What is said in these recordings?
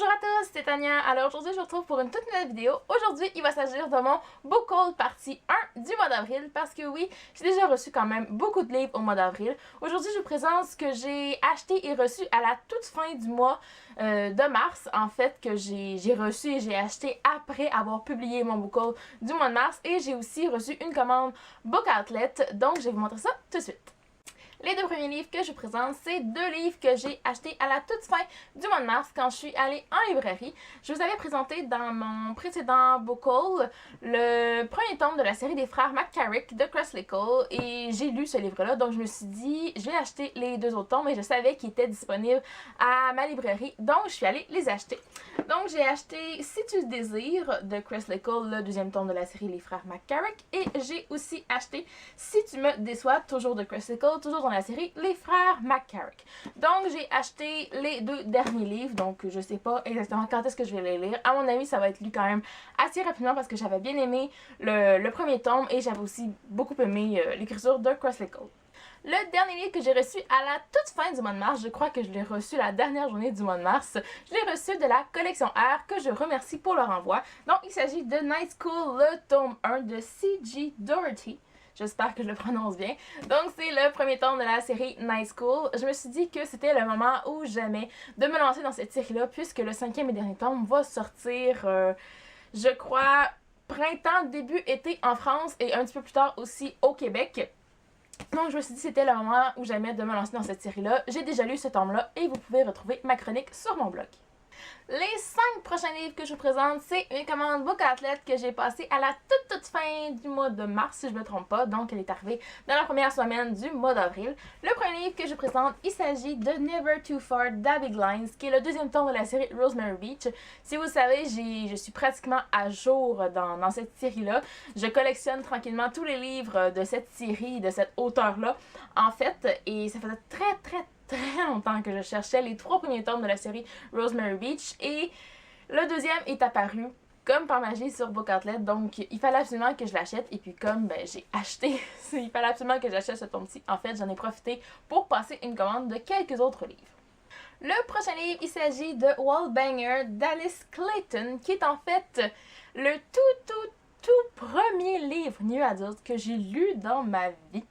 Bonjour à tous, c'est Tania. Alors aujourd'hui, je vous retrouve pour une toute nouvelle vidéo. Aujourd'hui, il va s'agir de mon book haul partie 1 du mois d'avril parce que oui, j'ai déjà reçu quand même beaucoup de livres au mois d'avril. Aujourd'hui, je vous présente ce que j'ai acheté et reçu à la toute fin du mois de mars. En fait, que j'ai reçu et j'ai acheté après avoir publié mon book haul du mois de mars. Et j'ai aussi reçu une commande Book Outlet. Donc, je vais vous montrer ça tout de suite. Les deux premiers livres que je vous présente, c'est deux livres que j'ai achetés à la toute fin du mois de mars quand je suis allée en librairie. Je vous avais présenté dans mon précédent book haul le premier tome de la série des frères McCarrick de Kresley Cole et j'ai lu ce livre-là, donc je me suis dit, je vais acheter les deux autres tomes et je savais qu'ils étaient disponibles à ma librairie, donc je suis allée les acheter. Donc j'ai acheté Si tu le désires de Kresley Cole, le deuxième tome de la série Les frères McCarrick, et j'ai aussi acheté Si tu me déçois, toujours de Kresley Cole, toujours dans la série Les frères McCarrick. Donc j'ai acheté les deux derniers livres, donc je sais pas exactement quand est-ce que je vais les lire. À mon avis, ça va être lu quand même assez rapidement parce que j'avais bien aimé le premier tome et j'avais aussi beaucoup aimé l'écriture de Kresley Cole. Le dernier livre que j'ai reçu à la toute fin du mois de mars, je crois que je l'ai reçu la dernière journée du mois de mars, je l'ai reçu de la collection R que je remercie pour leur envoi. Donc il s'agit de Night School, le tome 1 de C.G. Doherty. J'espère que je le prononce bien. Donc, c'est le premier tome de la série Night School. Je me suis dit que c'était le moment ou jamais de me lancer dans cette série-là, puisque le cinquième et dernier tome va sortir, je crois, printemps, début été en France et un petit peu plus tard aussi au Québec. Donc, je me suis dit que c'était le moment ou jamais de me lancer dans cette série-là. J'ai déjà lu ce tome-là et vous pouvez retrouver ma chronique sur mon blog. Les 5 prochains livres que je vous présente, c'est une commande Book Outlet que j'ai passée à la toute fin du mois de mars, si je ne me trompe pas. Donc, elle est arrivée dans la première semaine du mois d'avril. Le premier livre que je vous présente, il s'agit de Never Too Far d'Abby Glines, qui est le deuxième tome de la série Rosemary Beach. Si vous le savez, je suis pratiquement à jour dans cette série-là. Je collectionne tranquillement tous les livres de cette série, de cet auteur-là, en fait. Et ça faisait très longtemps que je cherchais les 3 premiers tomes de la série Rosemary Beach et le deuxième est apparu comme par magie sur Book Outlet, donc il fallait absolument que je l'achète et puis comme j'ai acheté, il fallait absolument que j'achète ce tome-ci. En fait, j'en ai profité pour passer une commande de quelques autres livres. Le prochain livre, il s'agit de Wallbanger d'Alice Clayton, qui est en fait le tout premier livre new adult que j'ai lu dans ma vie.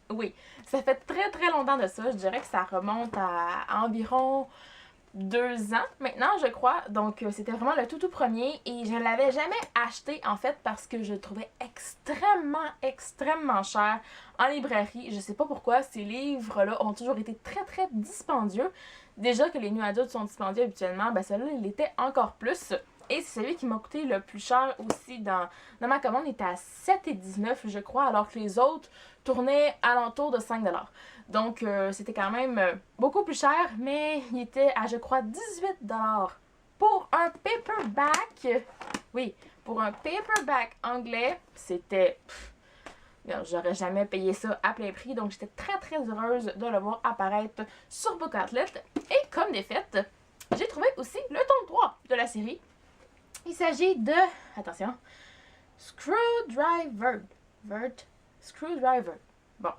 Oui, ça fait très longtemps de ça. Je dirais que ça remonte à environ 2 ans maintenant, je crois. Donc, c'était vraiment le tout premier et je ne l'avais jamais acheté en fait parce que je le trouvais extrêmement cher en librairie. Je sais pas pourquoi, ces livres-là ont toujours été très dispendieux. Déjà que les new adultes sont dispendieux habituellement, ben celui-là, il était encore plus. Et c'est celui qui m'a coûté le plus cher aussi dans ma commande. Il était à 7,19 $, je crois, alors que les autres tournaient alentour de 5 $. Donc, c'était quand même beaucoup plus cher, mais il était à, je crois, 18 $ pour un paperback. Oui, pour un paperback anglais, c'était... J'aurais jamais payé ça à plein prix, donc j'étais très heureuse de le voir apparaître sur Book Outlet. Et comme des faits, j'ai trouvé aussi le tome 3 de la série. Il s'agit de, attention, Screwdriver. Screwdriver. Bon,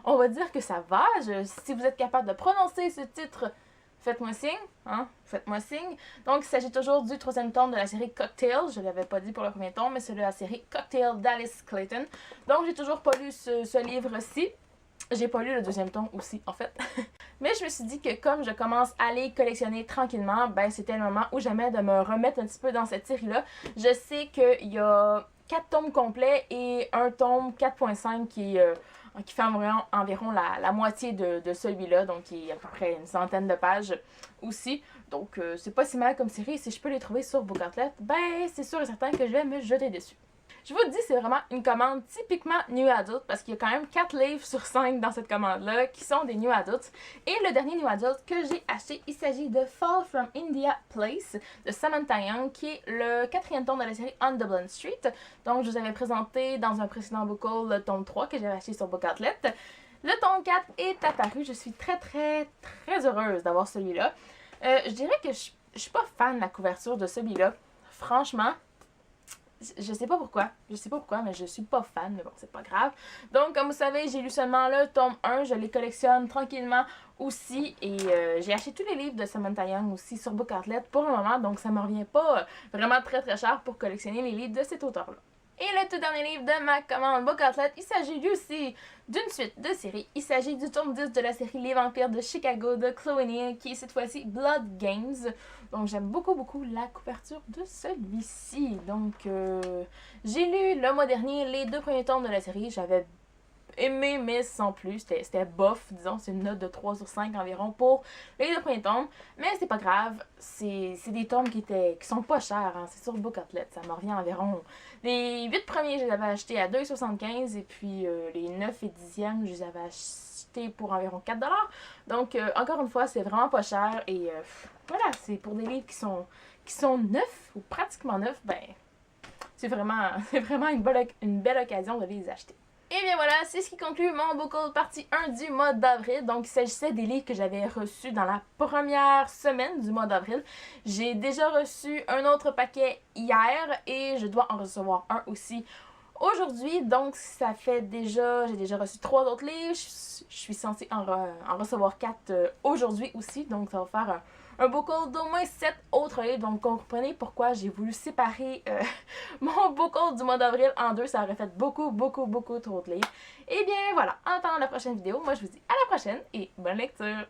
on va dire que ça va. Si vous êtes capable de prononcer ce titre, faites-moi signe. Hein? Faites-moi signe. Donc, il s'agit toujours du 3e tome de la série Cocktail. Je ne l'avais pas dit pour le premier tome, mais c'est de la série Cocktail d'Alice Clayton. Donc, j'ai toujours pas lu ce livre-ci. J'ai pas lu le 2e tome aussi, en fait. Mais je me suis dit que comme je commence à les collectionner tranquillement, ben c'était le moment où jamais de me remettre un petit peu dans cette série-là. Je sais qu'il y a 4 tomes complets et un tome 4.5 qui fait environ la moitié de celui-là, donc qui est à peu près une centaine de pages aussi. Donc c'est pas si mal comme série. Si je peux les trouver sur Book Outlet, ben c'est sûr et certain que je vais me jeter dessus. Je vous le dis, c'est vraiment une commande typiquement New Adult parce qu'il y a quand même 4 livres sur 5 dans cette commande-là qui sont des New Adults. Et le dernier New Adult que j'ai acheté, il s'agit de Fall from India Place de Samantha Young, qui est le 4e tome de la série On Dublin Street. Donc, je vous avais présenté dans un précédent book haul le tome 3 que j'avais acheté sur Book Outlet. Le tome 4 est apparu. Je suis très heureuse d'avoir celui-là. Je dirais que je suis pas fan de la couverture de celui-là. Franchement, Je sais pas pourquoi, mais je suis pas fan, mais bon, c'est pas grave. Donc, comme vous savez, j'ai lu seulement le tome 1, je les collectionne tranquillement aussi, et j'ai acheté tous les livres de Samantha Young aussi sur Book Outlet pour le moment, donc ça me revient pas vraiment très très cher pour collectionner les livres de cet auteur-là. Et le tout dernier livre de ma commande Book Outlet, il s'agit lui aussi d'une suite de séries. Il s'agit du tome 10 de la série Les Vampires de Chicago de Chloé Neal, qui est cette fois-ci Blood Games. Donc j'aime beaucoup la couverture de celui-ci. Donc j'ai lu le mois dernier les 2 premiers tomes de la série. J'avais aimé, mais sans plus. C'était bof, disons. C'est une note de 3 sur 5 environ pour les 2 premiers tomes. Mais c'est pas grave. C'est des tomes qui sont pas chers. Hein. C'est sur Book Outlet. Ça me revient environ. Les 8 premiers, je les avais achetés à 2,75. Et puis les 9 et 10e, je les avais achetés pour environ 4$. Donc, encore une fois, c'est vraiment pas cher. Et voilà, c'est pour des livres qui sont neufs ou pratiquement neufs. Ben, c'est vraiment une belle occasion de les acheter. Et bien voilà, c'est ce qui conclut mon book haul partie 1 du mois d'avril. Donc il s'agissait des livres que j'avais reçus dans la première semaine du mois d'avril. J'ai déjà reçu un autre paquet hier et je dois en recevoir un aussi aujourd'hui. Donc ça fait j'ai déjà reçu 3 autres livres. Je suis censée en recevoir 4 aujourd'hui aussi. Donc ça va faire un book haul d'au moins 7 autres livres. Donc comprenez pourquoi j'ai voulu séparer mon book haul du mois d'avril en 2. Ça aurait fait beaucoup trop de livres. Et bien voilà, en attendant la prochaine vidéo, moi je vous dis à la prochaine et bonne lecture!